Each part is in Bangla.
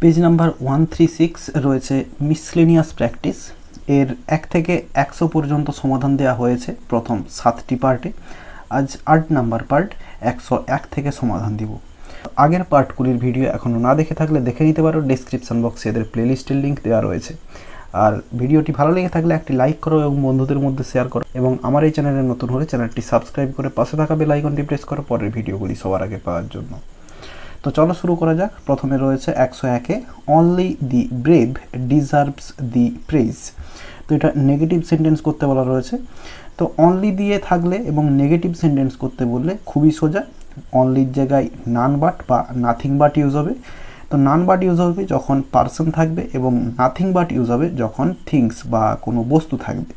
পেজ নাম্বার 136 রয়েছে মিসলেনিয়াস প্র্যাকটিস। এর 1 থেকে 100 পর্যন্ত সমাধান দেওয়া হয়েছে প্রথম 7টি পার্টে। আজ 8 নাম্বার পার্ট 101 থেকে সমাধান দিব। আগের পার্টগুলির ভিডিও এখনও না দেখে থাকলে দেখে নিতে পারো, ডেসক্রিপশন বক্সে এদের প্লেলিস্টের লিঙ্ক দেওয়া রয়েছে। আর ভিডিওটি ভালো লেগে থাকলে একটি লাইক করো এবং বন্ধুদের মধ্যে শেয়ার করো, এবং আমার এই চ্যানেলে নতুন হলে চ্যানেলটি সাবস্ক্রাইব করে পাশে থাকা বেল আইকনটি প্রেস করো পরের ভিডিওগুলি সবার আগে পাওয়ার জন্য। তো চলো শুরু করা যাক। প্রথমে রয়েছে 101-এ only the brave deserves the praise. তো এটা নেগেটিভ সেন্টেন্স করতে বলা রয়েছে। তো অনলি দিয়ে থাকলে এবং নেগেটিভ সেন্টেন্স করতে বললে খুবই সোজা। অনলির জায়গায় নান বাট বা নাথিং বাট ইউজ হবে। তো নান বাট ইউজ হবে যখন পার্সন থাকবে, এবং নাথিং বাট ইউজ হবে যখন থিংস বা কোনো বস্তু থাকবে।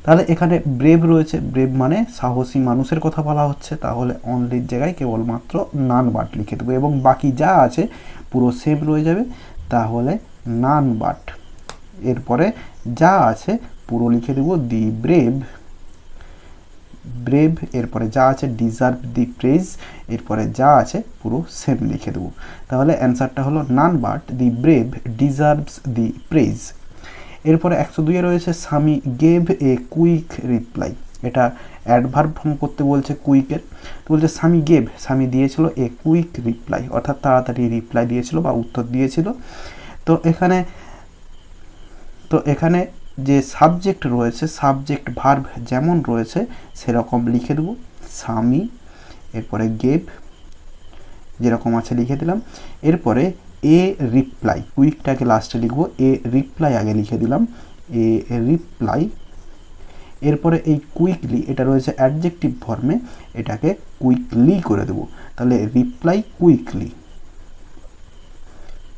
তাহলে এখানে ব্রেভ রয়েছে, ব্রেভ মানে সাহসী মানুষের কথা বলা হচ্ছে, তাহলে অনলির জায়গায় কেবলমাত্র নান বাট লিখে দেবো এবং বাকি যা আছে পুরো সেম রয়ে যাবে, তাহলে নান বাট। এরপরে যা আছে পুরো লিখে দেবো দি ব্রেভ, ব্রেভ। এরপরে যা আছে ডিজার্ভ দি প্রেজ, এরপরে যা আছে পুরো সেম লিখে দেবো। তাহলে অ্যান্সারটা হলো none but the brave deserves the praise. এরপরে 102-এ রয়েছে স্বামী গেভ এ কুইক রিপ্লাই। এটা অ্যাডভার্ব ফর্ম করতে বলছে কুইকের। তো বলছে স্বামী গেভ, স্বামী দিয়েছিল এ কুইক রিপ্লাই, অর্থাৎ তাড়াতাড়ি রিপ্লাই দিয়েছিল বা উত্তর দিয়েছিল। তো এখানে যে সাবজেক্ট রয়েছে, সাবজেক্ট ভার্ব যেমন রয়েছে সেরকম লিখে দেবো। স্বামী, এরপরে গেভ যেরকম আছে লিখে দিলাম। এরপরে এ রিপ্লাই, কুইকটাকে লাস্টে লিখবো, এ রিপ্লাই আগে লিখে দিলাম, এ রিপ্লাই। এরপরে এই কুইকলি এটা রয়েছে অ্যাডজেক্টিভ ফর্মে, এটাকে কুইকলি করে দেবো। তাহলে reply quickly,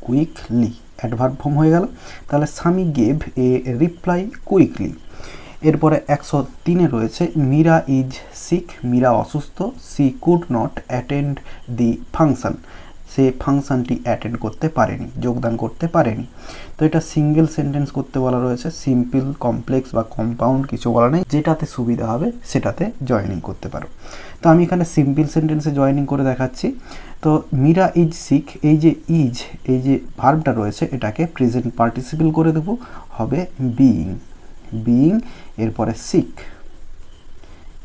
quickly adverb form হয়ে গেল। তাহলে স্বামী গেভ এ রিপ্লাই কুইকলি। এরপরে 103-এ রয়েছে মীরা ইজ সিক, মীরা অসুস্থ, she could not attend the function, সে ফাংশনটি অ্যাটেন্ড করতে পারেনি, যোগদান করতে পারেনি। তো এটা সিঙ্গেল সেন্টেন্স করতে বলা রয়েছে, সিম্পল, কমপ্লেক্স বা কম্পাউন্ড কিছু বলা নেই, যেটাতে সুবিধা হবে সেটাতে জয়েনিং করতে পারো। তো আমি এখানে সিম্পল সেন্টেন্সে জয়েনিং করে দেখাচ্ছি। তো মীরা ইজ সিক, এই যে ভার্বটা রয়েছে এটাকে প্রেজেন্ট পার্টিসিপল করে দেবো, হবে বিইং, বিইং। এরপরে সিক,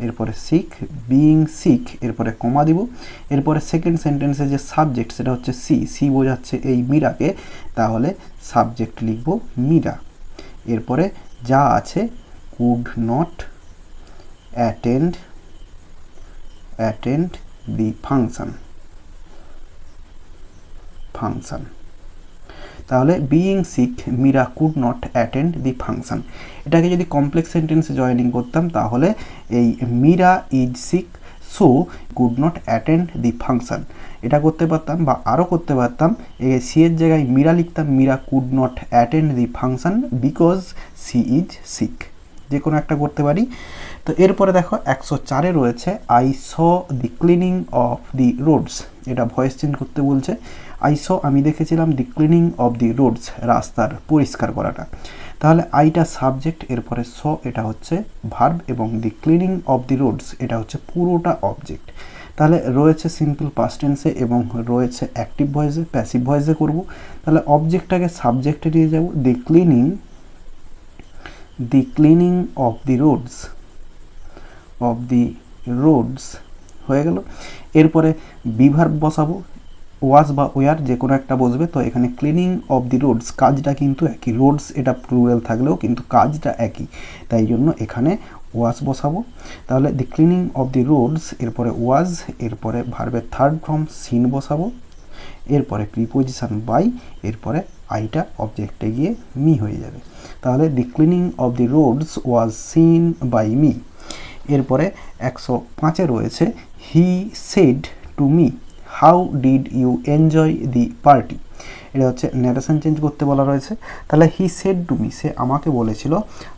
এরপরে সিক, বিইং সিক, এরপরে কমা দিব। এরপরে সেকেন্ড সেন্টেন্সে যে সাবজেক্ট সেটা হচ্ছে সি, সি বোঝাচ্ছে এই মীরাকে, তাহলে সাবজেক্ট লিখব মীরা। এরপরে যা আছে could not attend the function, তাহলে being sick Meera could not attend the function. এটাকে যদি কমপ্লেক্স সেন্টেন্সে জয়েনিং করতাম তাহলে এই Meera is sick so could not attend the function, এটা করতে পারতাম। বা আরও করতে পারতাম, এই সি এর জায়গায় মীরা লিখতাম, Meera could not attend the function because she is sick, যে কোনো একটা করতে পারি। তো এরপরে দেখো 104-এ রয়েছে I saw the cleaning of the Rhodes, এটা ভয়েস চেঞ্জ করতে বলছে। আই স আমি দেখেছিলাম, দি ক্লিনিং অফ দি রোডস রাস্তার পরিষ্কার করাটা। তাহলে আইটা সাবজেক্ট, এরপরে স এটা হচ্ছে ভার্ব, এবং দি ক্লিনিং অফ দি রোডস এটা হচ্ছে পুরোটা অবজেক্ট। তাহলে রয়েছে সিম্পল পাস্ট টেন্সে এবং রয়েছে অ্যাক্টিভ ভয়েসে, প্যাসিভ ভয়েসে করব। তাহলে অবজেক্টটাকে সাবজেক্টে নিয়ে যাব, দি ক্লিনিং অফ দি রোডস হয়ে গেল। এরপরে বিভার্ব বসাবো, ওয়াজ বা ওয়ার যে কোনো একটা বসবে। তো এখানে ক্লিনিং অফ দি রোডস, কাজটা কিন্তু একই, রোডস এটা প্লুরাল থাকলেও কিন্তু কাজটা একই, তাই জন্য এখানে ওয়াজ বসাবো। তাহলে the cleaning of the Rhodes, এরপরে ওয়াজ, এরপরে ভার্বের থার্ড ফর্ম সিন বসাবো, এরপরে প্রিপোজিশন বাই, এরপরে আইটা অবজেক্টে গিয়ে মি হয়ে যাবে। তাহলে the cleaning of the roads was seen by me. এরপরে 105-এ রয়েছে he said to me how did you enjoy the party, এটা হচ্ছে ন্যারেশন চেঞ্জ করতে বলা রয়েছে। তাহলে হি সেড টু মি, সে আমাকে বলেছিল,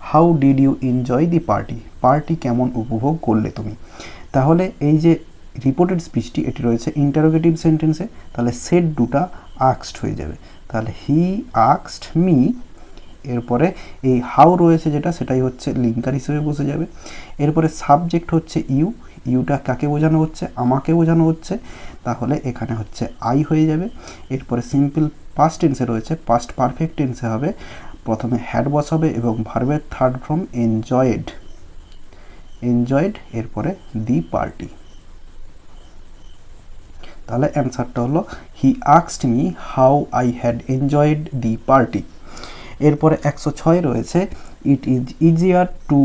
how did you enjoy the party, party কেমন উপভোগ করলে তুমি। তাহলে এই যে রিপোর্টেড স্পিচটি এটি রয়েছে ইন্টারোগেটিভ সেন্টেন্সে, তাহলে সেড দুটা আক্সড হয়ে যাবে। তাহলে হি আক্সড মি, এরপরে এই হাউ রয়েছে যেটা সেটাই হচ্ছে লিঙ্কার হিসেবে বসে যাবে। এরপরে সাবজেক্ট হচ্ছে ইউ, ইউটা কাকে বোঝানো হচ্ছে, আমাকে বোঝানো হচ্ছে, তাহলে এখানে হচ্ছে আই হয়ে যাবে। এরপরে সিম্পল পাস্ট টেন্সে রয়েছে, পাস্ট পারফেক্ট টেন্সে হবে প্রথমে হ্যাড বসাবে এবং ভার্বের থার্ড ফর্ম এনজয়েড, এনজয়েড এরপরে দি পার্টি। তাহলে অ্যান্সারটা হলো he asked me how I had enjoyed the party. এরপরে 106 রয়েছে it is easier to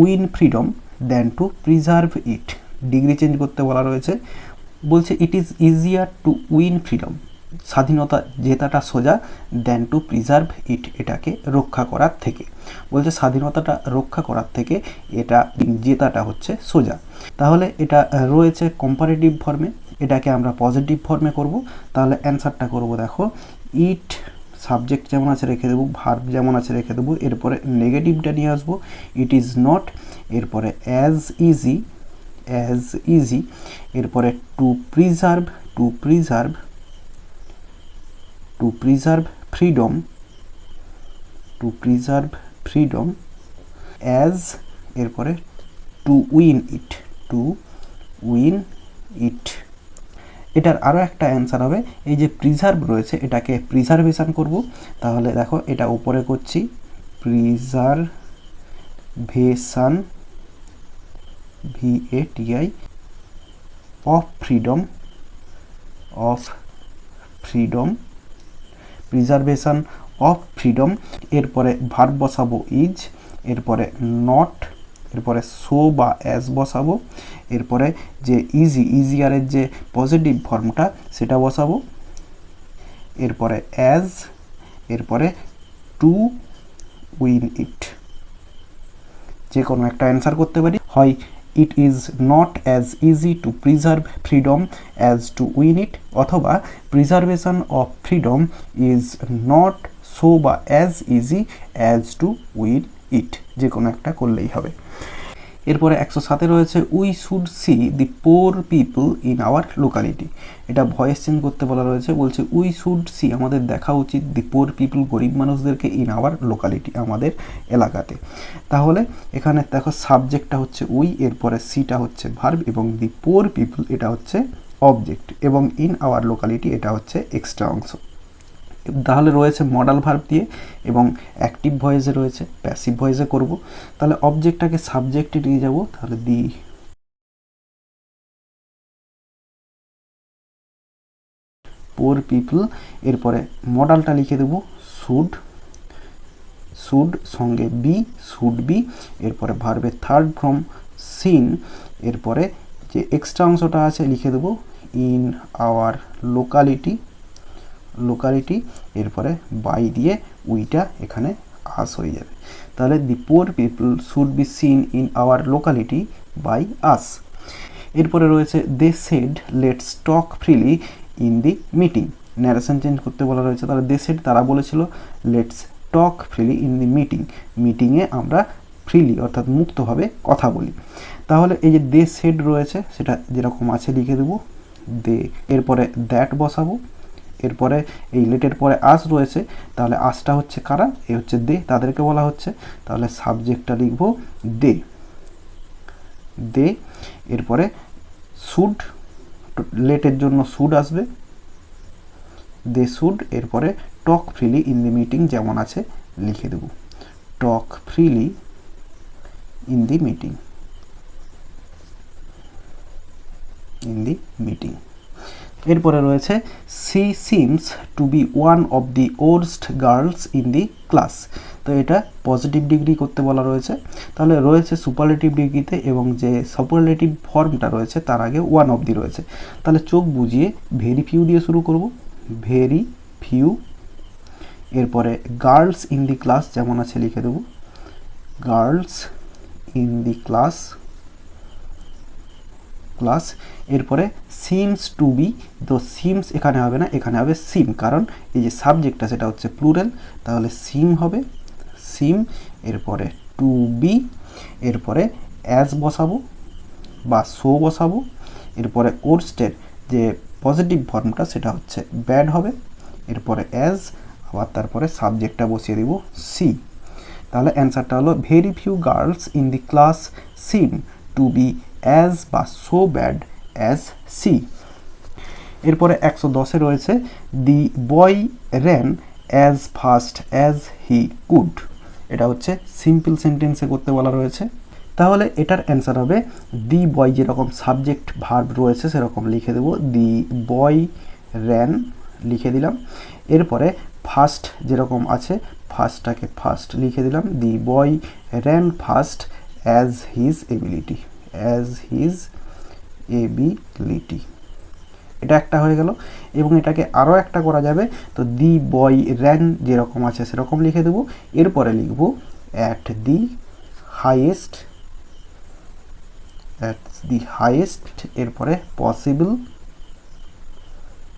win freedom than two preserve it. Degree change করতে বলা রয়েছে, বলছে it is easier to win freedom, স্বাধীনতা জেতাটা সোজা, দ্যান টু প্রিজার্ভ ইট, এটাকে রক্ষা করার থেকে। বলছে স্বাধীনতাটা রক্ষা করার থেকে এটা জেতাটা হচ্ছে সোজা। তাহলে এটা রয়েছে কম্পারেটিভ ফর্মে, এটাকে আমরা পজিটিভ ফর্মে করব। তাহলে অ্যান্সারটা করব দেখো, ইট সাবজেক্ট যেমন আছে রেখে দেবো, ভার্ব যেমন আছে রেখে দেবো, এরপরে নেগেটিভটা নিয়ে আসবো, ইট ইজ নট, এরপরে অ্যাজ ইজি, অ্যাজ ইজি, এরপরে to preserve, to preserve, to preserve freedom, to preserve freedom, as, এরপরে to win it, to win it. এটার আরও একটা অ্যান্সার হবে, এই যে প্রিজার্ভ রয়েছে এটাকে প্রিজার্ভেশন করব। তাহলে দেখো এটা উপরে করছি, preservation, VATI, of freedom, of freedom, preservation of freedom. এরপরে ভার্ব বসাবো ইজ, এরপরে নট, এরপরে সো বা অ্যাজ বসাবো, এরপরে যে ইজি, ইজিয়ারের যে পজিটিভ ফর্মটা সেটা বসাবো, এরপরে অ্যাজ, এরপরে টু উইন ইট। যে কোনো একটা অ্যান্সার করতে পারি, হয় it is not as easy to preserve freedom as to win it, অথবা preservation of freedom is not so বা as easy as to win it, যে কোনো একটা করলেই হবে। এরপরে 107 রয়েছে we should see the poor people in our locality. এটা ভয়েস চেঞ্জ করতে বলা রয়েছে, বলছে উই শুড সি, আমাদের দেখা উচিত, দি পোর পিপল, গরিব মানুষদেরকে, ইন আওয়ার লোকালিটি, আমাদের এলাকাতে। তাহলে এখানে দেখো সাবজেক্টটা হচ্ছে উই, এরপরে সিটা হচ্ছে ভার্ব এবং দি পোর পিপল এটা হচ্ছে অবজেক্ট, এবং ইন আওয়ার লোকালিটি এটা হচ্ছে এক্সট্রা অংশ। তাহলে রয়েছে মডাল ভার্ব দিয়ে এবং অ্যাক্টিভ ভয়েসে রয়েছে, প্যাসিভ ভয়েসে করব। তাহলে অবজেক্টটাকে সাবজেক্টে নিয়ে যাব, তাহলে দি পোর পিপল, এরপরে মডালটা লিখে দেব শুড, শুড সঙ্গে বি, শুড বি, এরপরে ভার্বের থার্ড ফর্ম সিন, এরপরে যে এক্সট্রা অংশটা আছে লিখে দেব ইন আওয়ার লোকালিটি, লোকালিটি, এরপরে বাই দিয়ে উইটা এখানে আস হয়ে যাবে। তাহলে the poor people should be seen in our locality by us. এরপরে রয়েছে they said let's talk freely in the meeting, narration change করতে বলা রয়েছে। তাহলে দে সেড, তারা বলেছিল, let's talk freely in the meeting, মিটিংয়ে আমরা ফ্রিলি অর্থাৎ মুক্তভাবে কথা বলি। তাহলে এই যে দে সেড রয়েছে সেটা যেরকম আছে লিখে দেবো দে, এরপরে দ্যাট বসাবো, এরপরে এই লেটের পরে আস রয়েছে, তাহলে আসটা হচ্ছে কারা, এ হচ্ছে দে, তাদেরকে বলা হচ্ছে। তাহলে সাবজেক্টটা লিখবো দে, দে, এরপরে শুড, লেটের জন্য শুড আসবে, দে শুড, এরপরে talk freely in the meeting যেমন আছে লিখে দেব, talk freely in the meeting, in the meeting. এরপরে রয়েছে she seems to be one of the worst girls in the class. তো এটা পজিটিভ ডিগ্রি করতে বলা রয়েছে, তাহলে রয়েছে সুপারলেটিভ ডিগ্রিতে এবং যে সুপারলেটিভ ফর্মটা রয়েছে তার আগে ওয়ান অফ দি রয়েছে। তাহলে চোখ বুঝিয়ে ভেরি ফিউ দিয়ে শুরু করব, ভেরি ফিউ, এরপরে গার্লস ইন দি ক্লাস যেমন আছে লিখে দেব, girls in the class, class, এরপরে সিমস টু বি, তো সিমস এখানে হবে না, এখানে হবে সিম, কারণ এই যে সাবজেক্টটা সেটা হচ্ছে প্লুরাল, তাহলে সিম হবে, সিম, এরপরে টু বি, এরপরে অ্যাজ বসাবো বা সো বসাবো, এরপরে ওর্স্টের যে পজিটিভ ফর্মটা সেটা হচ্ছে ব্যাড হবে, এরপরে অ্যাজ, আবার তারপরে সাবজেক্টটা বসিয়ে দেব সি। তাহলে অ্যান্সারটা হলো very few girls in the class seem to be as বা সো ব্যাড অ্যাজ সি। এরপরে 110-এ রয়েছে the boy ran as fast as he could. এটা হচ্ছে সিম্পল সেন্টেন্সে করতে বলা রয়েছে। তাহলে এটার অ্যান্সার হবে দি বয়, যেরকম সাবজেক্ট ভার্ব রয়েছে সেরকম লিখে দেবো, দি বয় র্যান লিখে দিলাম। এরপরে ফার্স্ট যেরকম আছে ফার্স্টটাকে ফার্স্ট লিখে দিলাম, the boy ran fast as his ability, as his ability. এটা একটা হয়ে গেল। এবং এটাকে আরও একটা করা যাবে, তো দি বয় র্যান যেরকম আছে সেরকম লিখে দেবো। এরপরে লিখব at the highest, at the highest, এরপরে পসিবল,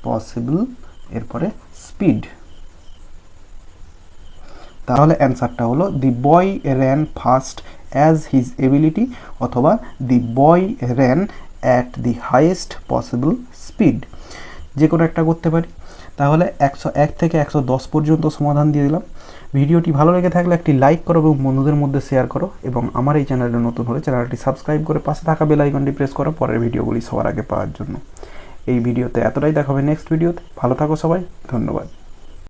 পসিবল, এরপরে স্পিড। তাহলে অ্যান্সারটা হলো the boy ran fast as his ability অথবা the boy ran at the highest possible speed, যে কোনো একটা করতে পারি। তাহলে 101 থেকে 110 পর্যন্ত সমাধান দিয়ে দিলাম। ভিডিওটি ভালো লেগে থাকলে একটি লাইক করো এবং বন্ধুদের মধ্যে শেয়ার করো, এবং আমার এই চ্যানেলে নতুন হলে চ্যানেলটি সাবস্ক্রাইব করে পাশে থাকা বেল আইকনটি প্রেস করো পরের ভিডিওগুলি সবার আগে পাওয়ার জন্য। এই ভিডিওতে এতটাই, দেখা হবে নেক্সট ভিডিওতে। ভালো থাকো সবাই, ধন্যবাদ।